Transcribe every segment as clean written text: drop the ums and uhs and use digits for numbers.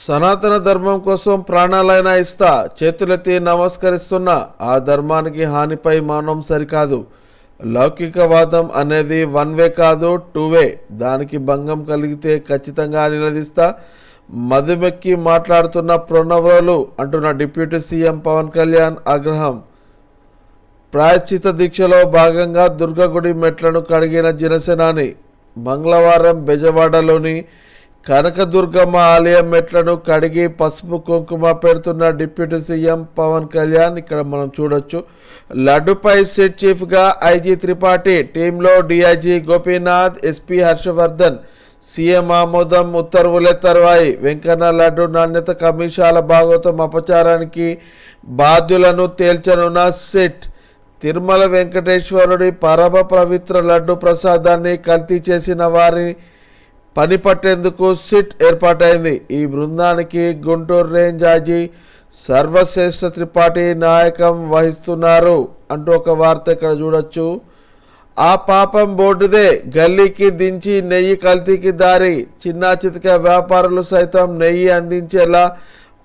సనాతన ధర్మం కోసం ప్రాణాలైనా ఇస్తా, చేతులెత్తి నమస్కరిస్తున్నా. ఆ ధర్మానికి హానిపై మౌనం సరికాదు. లౌకికవాదం అనేది వన్ వే కాదు, టూ వే. దానికి భంగం కలిగితే ఖచ్చితంగా నిలదీస్తా. మధుమెక్కి మాట్లాడుతున్న ప్రణవ్రోలు అంటున్న డిప్యూటీ సీఎం పవన్ కళ్యాణ్ ఆగ్రహం. ప్రాయశ్చిత దీక్షలో భాగంగా దుర్గగుడి మెట్లను కడిగిన జనసేనాని మంగళవారం బెజవాడలోని కనకదుర్గమ్మ ఆలయం మెట్లను కడిగి పసుపు కుంకుమ పెడుతున్న డిప్యూటీ సీఎం పవన్ కళ్యాణ్. ఇక్కడ మనం చూడొచ్చు. లడ్డుపై సిట్ చీఫ్గా ఐజీ త్రిపాఠి, టీంలో DIG Gopinath, SP Harshavardhan. CM ఆమోదం, ఉత్తర్వులే తర్వాయి. వెంకన్న లడ్డు నాణ్యత కమిషాల భాగవతం అపచారానికి బాధ్యులను తేల్చనున్న సిట్. తిరుమల వెంకటేశ్వరుడి పరమ పవిత్ర లడ్డు ప్రసాదాన్ని కల్తీ చేసిన వారిని పని పట్టేందుకు సిట్ ఏర్పాటైంది. ఈ బృందానికి గుంటూరు రేంజ్ ఐజీ సర్వశ్రేష్ఠ త్రిపాఠి నాయకం వహిస్తున్నారు అంటూ ఒక వార్త ఇక్కడ చూడొచ్చు. ఆ పాపం బోర్డుదే, గల్లీకి దించి నెయ్యి కల్తీకి దారి. చిన్నా చితక వ్యాపారులు సైతం నెయ్యి అందించేలా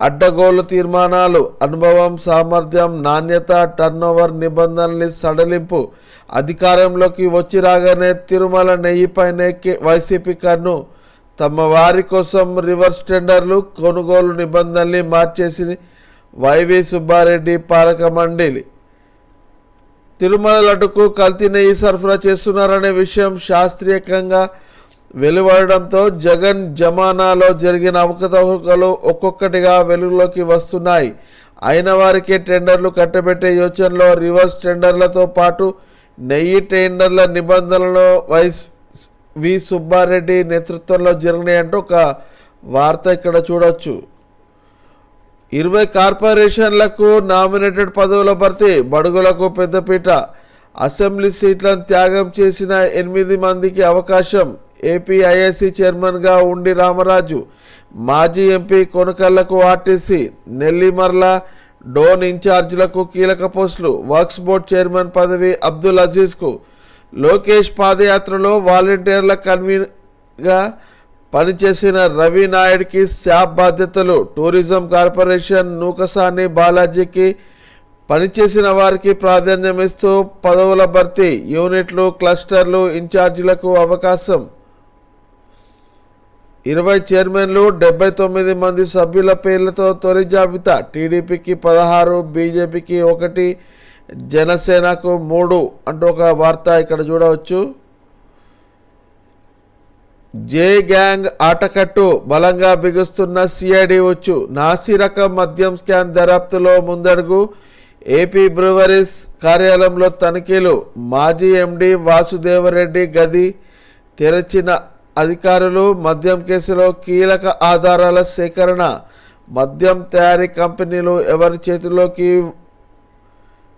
అడ్డగోలు తీర్మానాలు. అనుభవం, సామర్థ్యం, నాణ్యత, టర్నోవర్ నిబంధనల్ని సడలింపు. అధికారంలోకి వచ్చి రాగానే తిరుమల నెయ్యిపైనే వైసీపీ కన్ను. తమ వారి కోసం రివర్స్ టెండర్లు, కొనుగోలు నిబంధనల్ని మార్చేసి వైవి సుబ్బారెడ్డి పాలక మండలి. తిరుమల లడ్డుకు కల్తీ నెయ్యి సరఫరా చేస్తున్నారనే విషయం శాస్త్రీయంగా వెలువడడంతో జగన్ జమానాలో జరిగిన అవకతవకలు ఒక్కొక్కటిగా వెలుగులోకి వస్తున్నాయి. అయిన వారికే టెండర్లు కట్టబెట్టే యోచనలో రివర్స్ టెండర్లతో పాటు నెయ్యి టెండర్ల నిబంధనలను వి సుబ్బారెడ్డి నేతృత్వంలో జరిగినాయంటూ ఒక వార్త ఇక్కడ చూడొచ్చు. 20 కార్పొరేషన్లకు నామినేటెడ్ పదవుల భర్తీ, బడుగులకు పెద్దపీట. అసెంబ్లీ సీట్లను త్యాగం చేసిన 8 మందికి అవకాశం. ఏపీ ఐఏసీ చైర్మన్గా ఉండి రామరాజు, మాజీ ఎంపీ కొనకళ్లకు ఆర్టీసీ, నెల్లిమర్ల డోన్ ఇన్ఛార్జీలకు కీలక పోస్టులు. వర్క్స్ బోర్డ్ చైర్మన్ పదవి అబ్దుల్ అజీజ్కు. లోకేష్ పాదయాత్రలో వాలంటీర్ల కన్వీనర్గా పనిచేసిన రవి నాయుడికి శాప్ బాధ్యతలు. టూరిజం కార్పొరేషన్ నూకసాని బాలాజీకి పనిచేసిన వారికి ప్రాధాన్యం ఇస్తూ పదవుల భర్తీ. యూనిట్లు, క్లస్టర్లు ఇన్ఛార్జీలకు అవకాశం. 20 చైర్మన్లు, 79 మంది సభ్యుల పేర్లతో తొలి జాబితా. టీడీపీకి 16, బీజేపీకి 1, జనసేనకు 3 అంటూ ఒక వార్త ఇక్కడ చూడవచ్చు. జే గ్యాంగ్ ఆటకట్టు బలంగా బిగుస్తున్న సిఐడి వచ్చు. నాసిరకం మద్యం స్కామ్ దర్యాప్తులో ముందడుగు. ఏపీ బ్రూవరీస్ కార్యాలయంలో తనిఖీలు. మాజీ ఎండీ వాసుదేవరెడ్డి గది తెరచిన అధికారులు. మద్యం కేసులో కీలక ఆధారాల సేకరణ. మద్యం తయారీ కంపెనీలు ఎవరి చేతిలోకి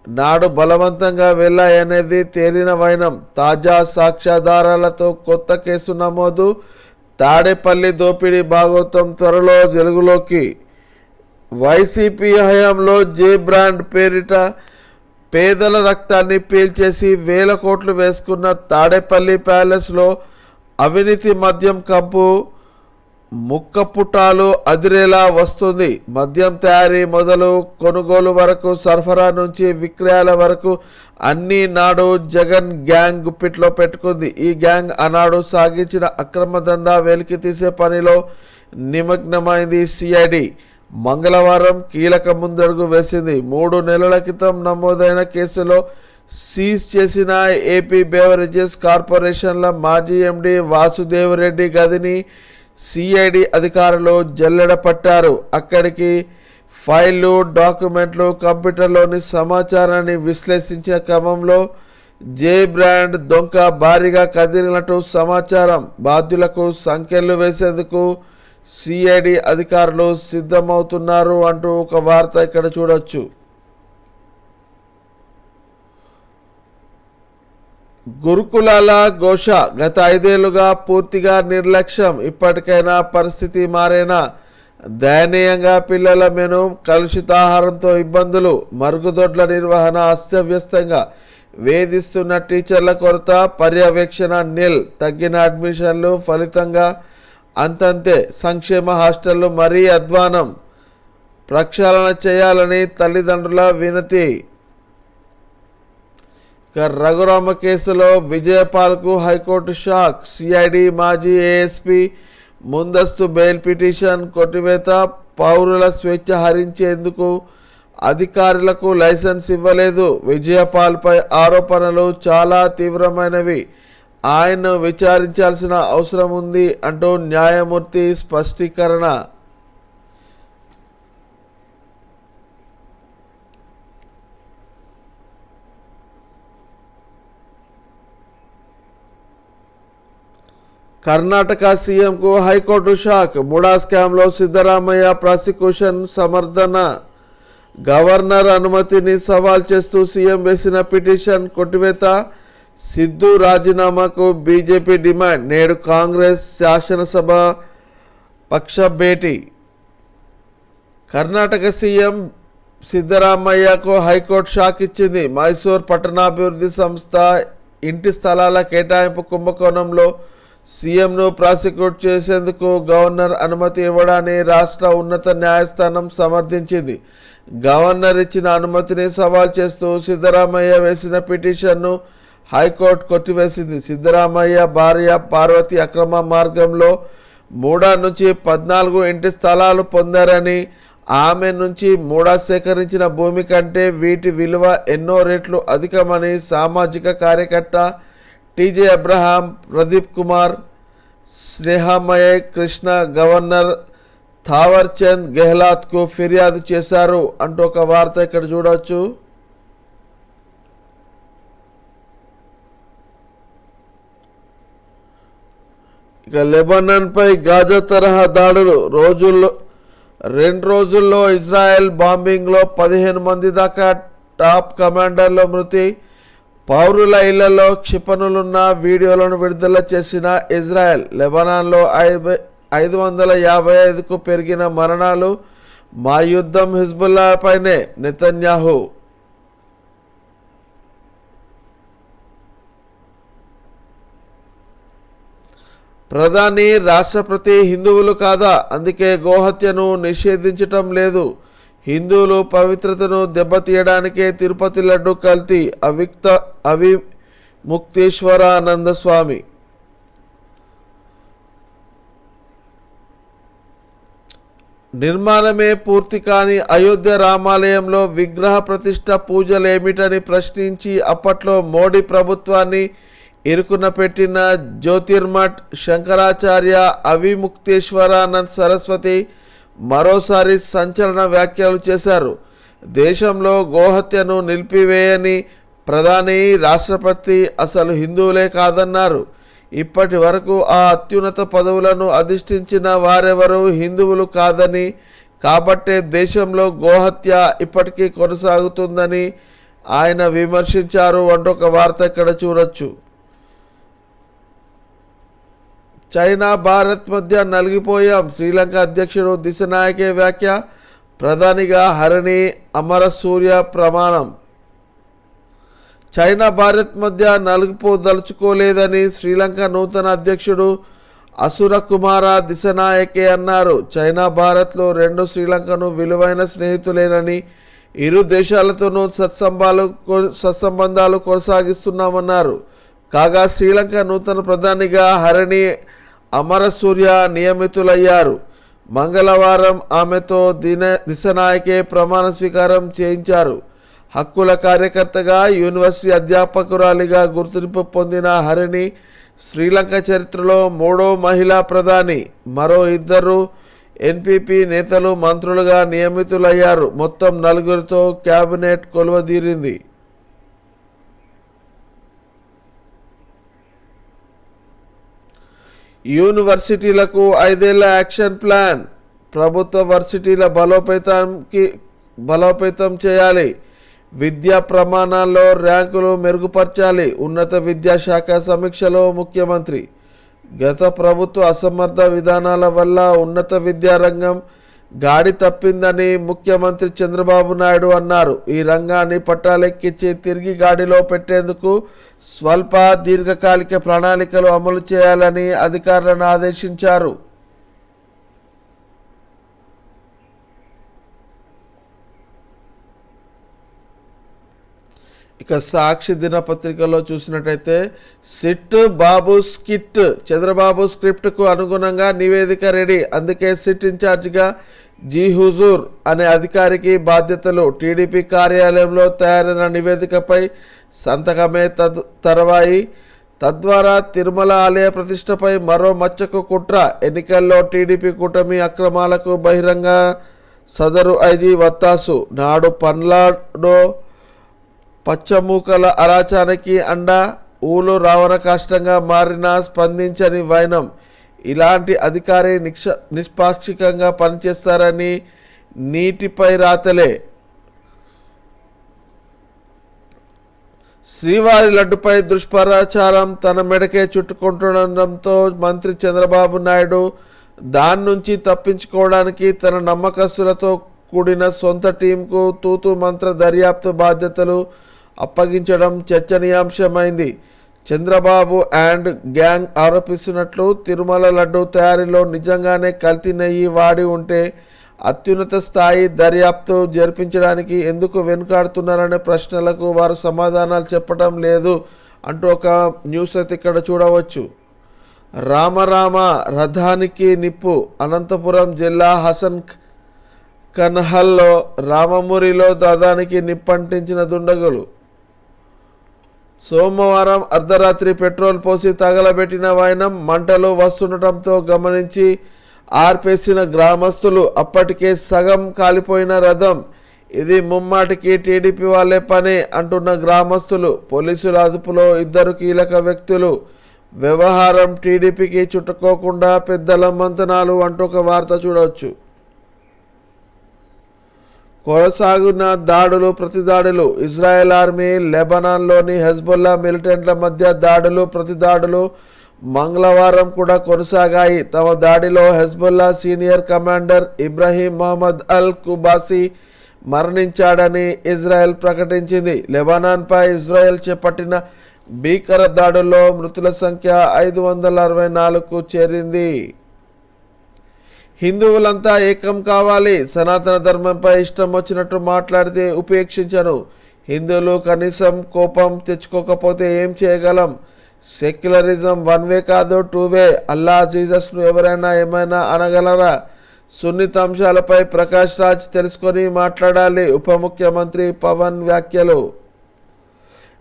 నాడు బలవంతంగా వెళ్ళాయనేది తేలిన వైనం. తాజా సాక్ష్యాధారాలతో కొత్త కేసు నమోదు. తాడేపల్లి దోపిడీ భాగవతం త్వరలో వెలుగులోకి. వైసీపీ హయాంలో జే బ్రాండ్ పేరిట పేదల రక్తాన్ని పీల్చేసి వేల కోట్లు వేసుకున్న తాడేపల్లి ప్యాలెస్లో అవినీతి మద్యం కంపు ముక్కపుటాలు అదిరేలా వస్తుంది. మద్యం తయారీ మొదలు కొనుగోలు వరకు, సరఫరా నుంచి విక్రయాల వరకు అన్నీ నాడు జగన్ గ్యాంగ్ గుప్పిట్లో పెట్టుకుంది. ఈ గ్యాంగ్ ఆనాడు సాగించిన అక్రమ దందా వెలికి తీసే పనిలో నిమగ్నమైంది సిఐడి. మంగళవారం కీలక ముందడుగు వేసింది. 3 నెలల క్రితం నమోదైన కేసులో సీజ్ చేసిన ఏపీ బెవరేజెస్ కార్పొరేషన్ల మాజీ ఎండీ వాసుదేవరెడ్డి గదిని సిఐడి అధికారులు జల్లెడ పట్టారు. అక్కడికి ఫైళ్లు, డాక్యుమెంట్లు, కంప్యూటర్లోని సమాచారాన్ని విశ్లేషించిన క్రమంలో జే బ్రాండ్ డొంక భారీగా కదిలినట్టు సమాచారం. బాధ్యులకు సంఖ్యలు వేసేందుకు సిఐడి అధికారులు సిద్ధమవుతున్నారు అంటూ ఒక వార్త ఇక్కడ చూడొచ్చు. గురుకులాల ఘోష గత 5 ఏళ్లుగా పూర్తిగా నిర్లక్ష్యం. ఇప్పటికైనా పరిస్థితి మారేనా? దయనీయంగా పిల్లల మెను, కలుషితాహారంతో ఇబ్బందులు, మరుగుదొడ్ల నిర్వహణ అస్తవ్యస్తంగా, వేధిస్తున్న టీచర్ల కొరత, పర్యవేక్షణ నిల్, తగ్గిన అడ్మిషన్లు, ఫలితంగా అంతంతే. సంక్షేమ హాస్టళ్లు మరీ అధ్వానం, ప్రక్షాళన చేయాలని తల్లిదండ్రుల వినతి. రఘురామ కేసులో విజయపాల్కు హైకోర్టు షాక్. సిఐడి మాజీ ఏఎస్పీ ముందస్తు బెయిల్ పిటిషన్ కొట్టివేత. పౌరుల స్వేచ్ఛ హరించేందుకు అధికారులకు లైసెన్స్ ఇవ్వలేదు. విజయపాల్పై ఆరోపణలు చాలా తీవ్రమైనవి, ఆయన్ను విచారించాల్సిన అవసరం ఉంది అంటూ న్యాయమూర్తి స్పష్టీకరణ. కర్ణాటక సీఎంకు హైకోర్టు షాక్. ముడా స్కామ్లో సిద్ధరామయ్య ప్రాసిక్యూషన్ సమర్థన. గవర్నర్ అనుమతిని సవాల్ చేస్తూ సీఎం వేసిన పిటిషన్ కొట్టివేత. సిద్ధు రాజీనామాకు బీజేపీ డిమాండ్. నేడు కాంగ్రెస్ శాసనసభ పక్ష భేటీ. కర్ణాటక సీఎం సిద్ధరామయ్యకు హైకోర్టు షాక్ ఇచ్చింది. మైసూర్ పట్టణాభివృద్ధి సంస్థ ఇంటి స్థలాల కేటాయింపు కుంభకోణంలో సీఎంను ప్రాసిక్యూట్ చేసేందుకు గవర్నర్ అనుమతి ఇవ్వడాన్ని రాష్ట్ర ఉన్నత న్యాయస్థానం సమర్థించింది. గవర్నర్ ఇచ్చిన అనుమతిని సవాల్ చేస్తూ సిద్ధరామయ్య వేసిన పిటిషన్ను హైకోర్టు కొట్టివేసింది. సిద్ధరామయ్య భార్య పార్వతి అక్రమ మార్గంలో మూడా నుంచి 14 ఇంటి స్థలాలు పొందారని, ఆమె నుంచి మూడా సేకరించిన భూమి కంటే వీటి విలువ ఎన్నో రెట్లు అధికమని సామాజిక కార్యకర్త TJ Abraham, Pradeep Kumar, Snehamayi Krishna governor Thawar Chand గెహ్లాట్కు ఫిర్యాదు చేశారు అంటూ ఒక వార్త ఇక్కడ చూడవచ్చు. ఇక లెబనాన్పై గాజా తరహా దాడులు. 2 రోజుల్లో ఇజ్రాయెల్ బాంబింగ్లో 15 మంది దాకా టాప్ కమాండర్ల మృతి. పౌరుల ఇళ్లలో క్షిపణులున్న వీడియోలను విడుదల చేసిన ఇజ్రాయెల్. లెబనాన్లో 555కు పెరిగిన మరణాలు. మా యుద్ధం హిజ్బుల్లాపైనే నెతన్యాహు. ప్రధాని రాష్ట్రపతి హిందువులు కాదా, అందుకే గోహత్యను నిషేధించటం లేదు. హిందువులు పవిత్రతను దెబ్బతీయడానికే తిరుపతి లడ్డు కల్తీ. అవిముక్తేశ్వరానంద స్వామి. నిర్మాణమే పూర్తి కాని అయోధ్య రామాలయంలో విగ్రహ ప్రతిష్ఠ పూజలేమిటని ప్రశ్నించి అప్పట్లో మోడీ ప్రభుత్వాన్ని ఇరుకున పెట్టిన జ్యోతిర్మఠ్ శంకరాచార్య అవిముక్తేశ్వరానంద్ సరస్వతి మరోసారి సంచలన వ్యాఖ్యలు చేశారు. దేశంలో గోహత్యను నిలిపివేయని ప్రధాని, రాష్ట్రపతి అసలు హిందువులే కాదన్నారు. ఇప్పటి వరకు ఆ అత్యున్నత పదవులను అధిష్ఠించిన వారెవరూ హిందువులు కాదని, కాబట్టే దేశంలో గోహత్య ఇప్పటికీ కొనసాగుతుందని ఆయన విమర్శించారు అంటూ ఒక వార్త ఇక్కడ చూడొచ్చు. చైనా భారత్ మధ్య నలిగిపోయాం. శ్రీలంక అధ్యక్షుడు దిశనాయకే వ్యాఖ్య. ప్రధానిగా హరిణి అమరసూర్య ప్రమాణం. చైనా భారత్ మధ్య నలిగిపోదలుచుకోలేదని శ్రీలంక నూతన అధ్యక్షుడు అసుర కుమార దిశనాయకే అన్నారు. చైనా భారత్లో 2 శ్రీలంకను విలువైన స్నేహితులేనని, ఇరు దేశాలతోనూ సత్సంబంధాలు కొనసాగిస్తున్నామన్నారు. కాగా శ్రీలంక నూతన ప్రధానిగా హరిణి అమరసూర్య నియమితులయ్యారు. మంగళవారం ఆమెతో దిశనాయకే ప్రమాణ స్వీకారం చేయించారు. హక్కుల కార్యకర్తగా, యూనివర్సిటీ అధ్యాపకురాలిగా గుర్తింపు పొందిన హరిణి శ్రీలంక చరిత్రలో 3వ మహిళా ప్రధాని. మరో 2 ఎన్పీపీ నేతలు మంత్రులుగా నియమితులయ్యారు. మొత్తం 4తో కేబినెట్ కొలువదీరింది. యూనివర్సిటీలకు 5 ఏళ్ల యాక్షన్ ప్లాన్. ప్రభుత్వ వర్సిటీల బలోపేతం చేయాలి. విద్యా ప్రమాణాల్లో ర్యాంకులు మెరుగుపరచాలి. ఉన్నత విద్యాశాఖ సమీక్షలో ముఖ్యమంత్రి. గత ప్రభుత్వ అసమర్థ విధానాల వల్ల ఉన్నత విద్యారంగం గాడి తప్పిందని ముఖ్యమంత్రి చంద్రబాబు నాయుడు అన్నారు. ఈ రంగాన్ని పట్టాలెక్కించి తిరిగి గాడిలో పెట్టేందుకు స్వల్ప దీర్ఘకాలిక ప్రణాళికలు అమలు చేయాలని అధికారులను ఆదేశించారు. ఇక సాక్షి దినపత్రికలో చూసినట్టయితే సిట్ బాబు స్కిట్, చంద్రబాబు స్క్రిప్ట్కు అనుగుణంగా నివేదిక రెడీ, అందుకే సిట్ ఇన్ఛార్జిగా జీ హుజూర్ అనే అధికారికి బాధ్యతలు. టీడీపీ కార్యాలయంలో తయారైన నివేదికపై సంతకమే తర్వాయి. తద్వారా తిరుమల ఆలయ ప్రతిష్టపై మరో మచ్చకు కుట్ర. ఎన్నికల్లో టీడీపీ కూటమి అక్రమాలకు బహిరంగ సదరు ఐజీ వత్తాసు. నాడు పన్లాడో పచ్చమూకల అరాచానికి అండ, ఊలు రావణ కాష్టంగా మారినా స్పందించని వైనం. ఇలాంటి అధికారి నిష్పాక్షికంగా పనిచేస్తారని నీటిపై రాతలే. శ్రీవారి లడ్డుపై దుష్ప్రచారం తన మెడకే చుట్టుకుంటుండడంతో మంత్రి చంద్రబాబు నాయుడు దాని నుంచి తప్పించుకోవడానికి తన నమ్మకస్తులతో కూడిన సొంత టీంకు తూతు మంత్ర దర్యాప్తు బాధ్యతలు అప్పగించడం చర్చనీయాంశమైంది. చంద్రబాబు అండ్ గ్యాంగ్ ఆరోపిస్తున్నట్లు తిరుమల లడ్డు తయారీలో నిజంగానే కల్తీ నెయ్యి వాడి ఉంటే అత్యున్నత స్థాయి దర్యాప్తు జరిపించడానికి ఎందుకు వెనుకాడుతున్నారనే ప్రశ్నలకు వారు సమాధానాలు చెప్పడం లేదు అంటూ ఒక న్యూస్ అయితే ఇక్కడ చూడవచ్చు. రామరామ రథానికి నిప్పు. అనంతపురం జిల్లా హసన్ కన్హల్లో రామమురిలో రథానికి నిప్పంటించిన దుండగులు. సోమవారం అర్ధరాత్రి పెట్రోల్ పోసి తగలబెట్టిన వైనం మంటలు వస్తుండటంతో గమనించి ఆర్పేసిన గ్రామస్తులు. అప్పటికే సగం కాలిపోయిన రథం. ఇది ముమ్మాటికి టీడీపీ వాళ్ళే పనే అంటున్న గ్రామస్తులు. పోలీసుల అదుపులో 2 కీలక వ్యక్తులు. వ్యవహారం టీడీపీకి చుట్టుకోకుండా పెద్దల మంతనాలు అంటూ ఒక వార్త చూడవచ్చు. కొనసాగున్న దాడులు ప్రతిదాడులు. ఇజ్రాయెల్ ఆర్మీ లెబనాన్లోని హెజ్బొల్లా మిలిటెంట్ల మధ్య దాడులు ప్రతిదాడులు మంగళవారం కూడా కొనసాగాయి. తమ దాడిలో Hezbollah senior commander Ibrahim Muhammad al Qubaisi మరణించాడని ఇజ్రాయెల్ ప్రకటించింది. లెబనాన్పై ఇజ్రాయెల్ చేపట్టిన భీకర దాడుల్లో మృతుల సంఖ్య 564కు చేరింది. హిందువులంతా ఏకం కావాలి. సనాతన ధర్మంపై ఇష్టం వచ్చినట్టు మాట్లాడితే ఉపేక్షించను. హిందువులు కనీసం కోపం తెచ్చుకోకపోతే ఏం చేయగలం? సెక్యులరిజం 1 వే కాదు 2 వే. అల్లా జీసస్ను ఎవరైనా ఏమైనా అనగలరా? సున్నిత అంశాలపై ప్రకాష్ రాజ్ తెలుసుకొని మాట్లాడాలి. ఉప ముఖ్యమంత్రి పవన్ వ్యాఖ్యలు.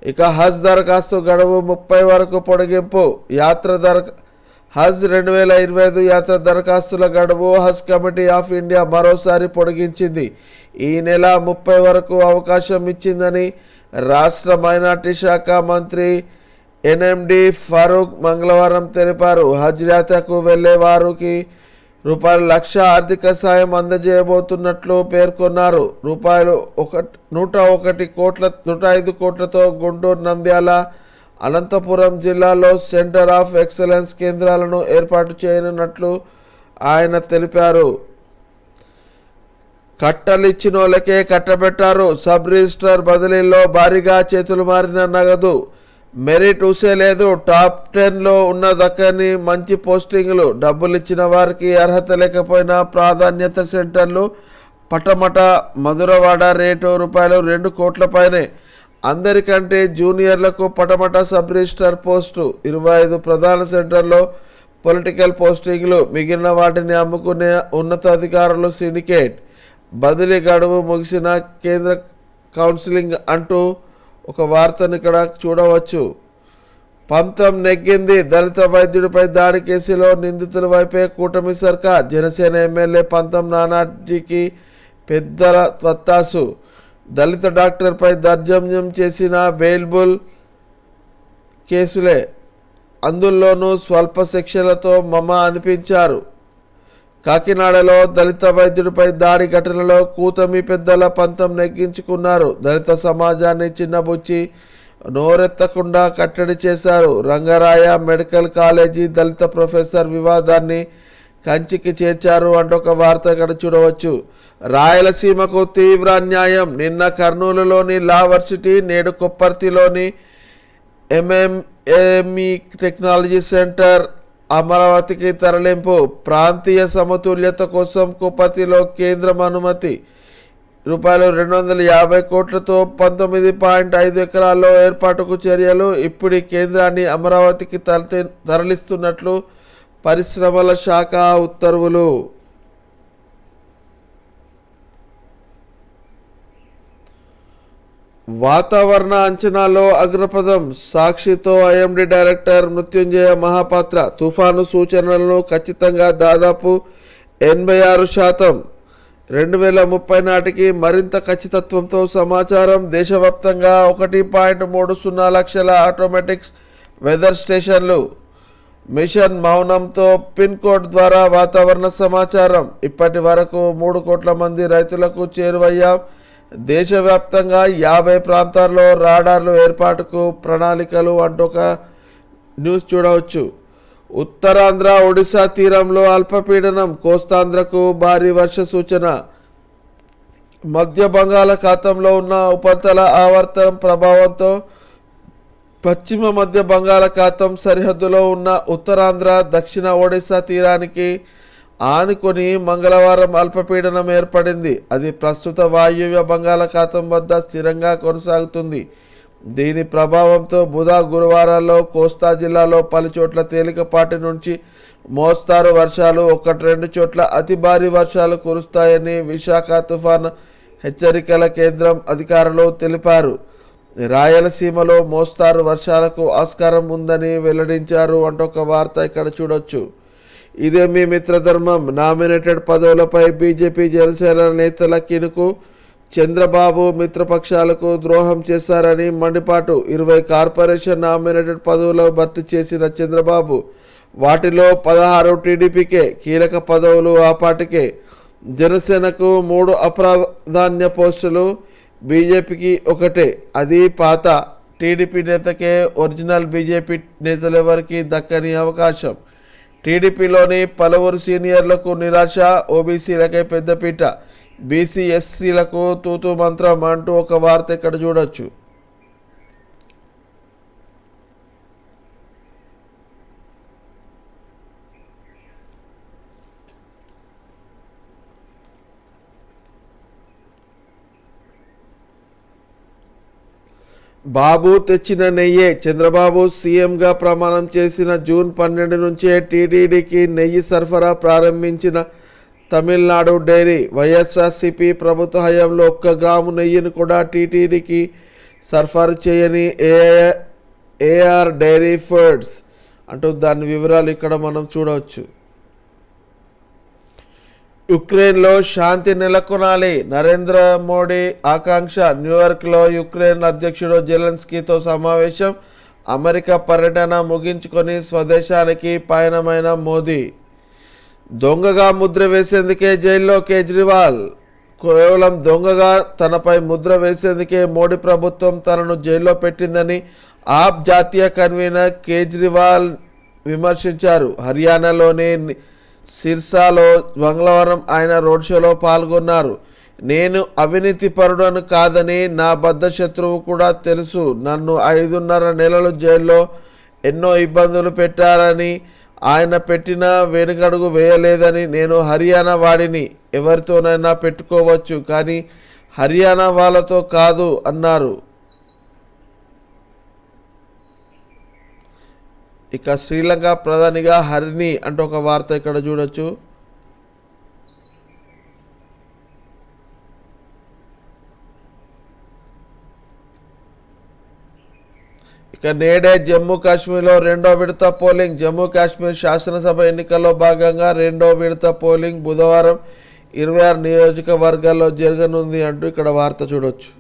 ఇక హజ్ దరఖాస్తు గడువు 30 వరకు పొడిగింపు. హజ్ 2025 యాత్ర దరఖాస్తుల గడువు హజ్ కమిటీ ఆఫ్ ఇండియా మరోసారి పొడిగించింది. ఈ నెల 30 వరకు అవకాశం ఇచ్చిందని రాష్ట్ర మైనార్టీ శాఖ మంత్రి ఎన్ఎండి ఫారూక్ మంగళవారం తెలిపారు. హజ్ యాత్రకు వెళ్లే వారికి ₹1,00,000 ఆర్థిక సాయం అందజేయబోతున్నట్లు పేర్కొన్నారు. ₹105 కోట్లతో గుంటూరు, నంద్యాల, అనంతపురం జిల్లాలో సెంటర్ ఆఫ్ ఎక్సలెన్స్ కేంద్రాలను ఏర్పాటు చేయనున్నట్లు ఆయన తెలిపారు. కట్టలిచ్చినోళ్ళకే కట్టబెట్టారు. సబ్ రిజిస్టర్ బదిలీల్లో భారీగా చేతులు మారిన నగదు. మెరిట్ ఊసే లేదు. టాప్ 10లో ఉన్న దక్కని మంచి పోస్టింగ్లు. డబ్బులు ఇచ్చిన వారికి అర్హత లేకపోయినా ప్రాధాన్యత సెంటర్లు పటమట. మధురవాడ రేటు ₹2 కోట్ల పైనే. అందరికంటే జూనియర్లకు పటమట సబ్ రిజిస్టర్ పోస్టు. 25 ప్రధాన సెంటర్లో పొలిటికల్ పోస్టింగ్లు. మిగిలిన వాటిని అమ్ముకునే ఉన్నతాధికారులు సిండికేట్. బదిలీ గడువు ముగిసిన కేంద్ర కౌన్సిలింగ్ అంటూ ఒక వార్తను ఇక్కడ చూడవచ్చు. పంతం నెగ్గింది. దళిత వైద్యుడిపై దాడి కేసులో నిందితుల వైపే కూటమి సర్కార్. జనసేన ఎమ్మెల్యే పంతం నానాజీకి పెద్దల వత్తాసు. దళిత డాక్టర్పై దౌర్జన్యం చేసిన బెయిల్బుల్ కేసులే. అందులోనూ స్వల్ప శిక్షలతో మమ అనిపించారు. కాకినాడలో దళిత వైద్యుడిపై దాడి ఘటనలో కూటమి పెద్దల పంతం నెగ్గించుకున్నారు. దళిత సమాజాన్ని చిన్నబుచ్చి నోరెత్తకుండా కట్టడి చేశారు. రంగరాయ మెడికల్ కాలేజీ దళిత ప్రొఫెసర్ వివాదాన్ని కంచికి చేర్చారు అంటూ ఒక వార్త ఇక్కడ చూడవచ్చు. రాయలసీమకు తీవ్ర అన్యాయం. నిన్న కర్నూలులోని లా వర్సిటీ, నేడు కొప్పర్తిలోని ఎంఎంఏఎంఈ టెక్నాలజీ సెంటర్ అమరావతికి తరలింపు. ప్రాంతీయ సమతుల్యత కోసం కొప్పర్తిలో కేంద్రం అనుమతి. రూపాయలు 250 కోట్లతో 19.5 ఎకరాల్లో ఏర్పాటుకు చర్యలు. ఇప్పుడు కేంద్రాన్ని అమరావతికి తరలిస్తున్నట్లు పరిశ్రమల శాఖ ఉత్తర్వులు. వాతావరణ అంచనాలో అగ్రపథం సాక్షితో ఐఎండీ డైరెక్టర్ మృత్యుంజయ మహాపాత్ర. తుఫాను సూచనలను ఖచ్చితంగా దాదాపు 86%. 2030 నాటికి మరింత ఖచ్చితత్వంతో సమాచారం. దేశవ్యాప్తంగా 1.30 లక్షల ఆటోమేటిక్స్ వెదర్ స్టేషన్లు. మిషన్ మౌనంతో పిన్ కోడ్ ద్వారా వాతావరణ సమాచారం. ఇప్పటి వరకు 3 కోట్ల మంది రైతులకు చేరువయ్యాం. దేశవ్యాప్తంగా 50 ప్రాంతాల్లో రాడార్లు ఏర్పాటుకు ప్రణాళికలు అంటూ ఒక న్యూస్ చూడవచ్చు. ఉత్తరాంధ్ర ఒడిశా తీరంలో అల్పపీడనం. కోస్తాంధ్రకు భారీ వర్ష సూచన. మధ్య బంగాళాఖాతంలో ఉన్న ఉపరితల ఆవర్తనం ప్రభావంతో పశ్చిమ మధ్య బంగాళాఖాతం సరిహద్దులో ఉన్న ఉత్తరాంధ్ర దక్షిణ ఒడిశా తీరానికి ఆనుకొని మంగళవారం అల్పపీడనం ఏర్పడింది. అది ప్రస్తుత వాయువ్య బంగాళాఖాతం వద్ద స్థిరంగా కొనసాగుతుంది. దీని ప్రభావంతో బుధ గురువారాల్లో కోస్తా జిల్లాలో పలుచోట్ల తేలికపాటి నుంచి మోస్తారు వర్షాలు, 1-2 చోట్ల అతి భారీ వర్షాలు కురుస్తాయని విశాఖ తుఫాను హెచ్చరికల కేంద్రం అధికారులు తెలిపారు. రాయలసీమలో మోస్తారు వర్షాలకు ఆస్కారం ఉందని వెల్లడించారు అంటూ ఒక వార్త ఇక్కడ చూడొచ్చు. ఇదే మీ మిత్రధర్మం. నామినేటెడ్ పదవులపై బీజేపీ జనసేన నేతల కినుకు. చంద్రబాబు మిత్రపక్షాలకు ద్రోహం చేశారని మండిపాటు. 20 కార్పొరేషన్ నామినేటెడ్ పదవులు భర్తీ చేసిన చంద్రబాబు వాటిలో 16 టీడీపీకే కీలక పదవులు. ఆ పార్టీకే. జనసేనకు 3 అప్రాధాన్య పోస్టులు, బీజేపీకి 1. అది పాత టీడీపీ నేతకే. ఒరిజినల్ బీజేపీ నేతలెవరికి దక్కని అవకాశం. టీడీపీలోని పలువురు సీనియర్లకు నిరాశ. ఓబీసీలకే పెద్దపీట, బీసీ ఎస్సీలకు తూతూ మంత్రం అంటూ ఒక వార్త ఇక్కడ చూడొచ్చు. బాబు తెచ్చిన నెయ్యే. చంద్రబాబు సీఎంగా ప్రమాణం చేసిన జూన్ 12 నుంచే టీటీడీకి నెయ్యి సరఫరా ప్రారంభించిన తమిళనాడు డైరీ. వైఎస్ఆర్సీపీ ప్రభుత్వ హయాంలో 1 గ్రాము నెయ్యిని కూడా టీటీడీకి సరఫరా చేయని ఏఆర్ డైరీ ఫుడ్స్ అంటూ దాని వివరాలు ఇక్కడ మనం చూడవచ్చు. యుక్రెయిన్లో శాంతి నెలకొనాలి నరేంద్ర మోడీ ఆకాంక్ష. న్యూయార్క్లో యుక్రెయిన్ అధ్యక్షుడు జెలెన్స్కీతో సమావేశం. అమెరికా పర్యటన ముగించుకొని స్వదేశానికి పయనమైన మోదీ. దొంగగా ముద్ర వేసేందుకే జైల్లో కేజ్రీవాల్. కేవలం దొంగగా తనపై ముద్ర వేసేందుకే మోడీ ప్రభుత్వం తనను జైల్లో పెట్టిందని ఆప్ జాతీయ కన్వీనర్ కేజ్రీవాల్ విమర్శించారు. హర్యానాలోని సిర్సాలో మంగళవారం ఆయన రోడ్ షోలో పాల్గొన్నారు. నేను అవినీతి పరుడను కాదని నా బద్ధ శత్రువు కూడా తెలుసు. నన్ను 5.5 నెలలు జైల్లో ఎన్నో ఇబ్బందులు పెట్టారని, ఆయన పెట్టిన వెనుకడుగు వేయలేదని. నేను హర్యానా వాడిని, ఎవరితోనైనా పెట్టుకోవచ్చు కానీ హర్యానా వాళ్ళతో కాదు అన్నారు. ఇక శ్రీలంక ప్రధానిగా హరిని అంటూ ఒక వార్త ఇక్కడ చూడొచ్చు. ఇక నేడే జమ్మూ కాశ్మీర్లో 2వ విడత పోలింగ్. జమ్మూ కాశ్మీర్ శాసనసభ ఎన్నికల్లో భాగంగా 2వ విడత పోలింగ్ బుధవారం 26 నియోజకవర్గాల్లో జరగనుంది అంటూ ఇక్కడ వార్త చూడొచ్చు.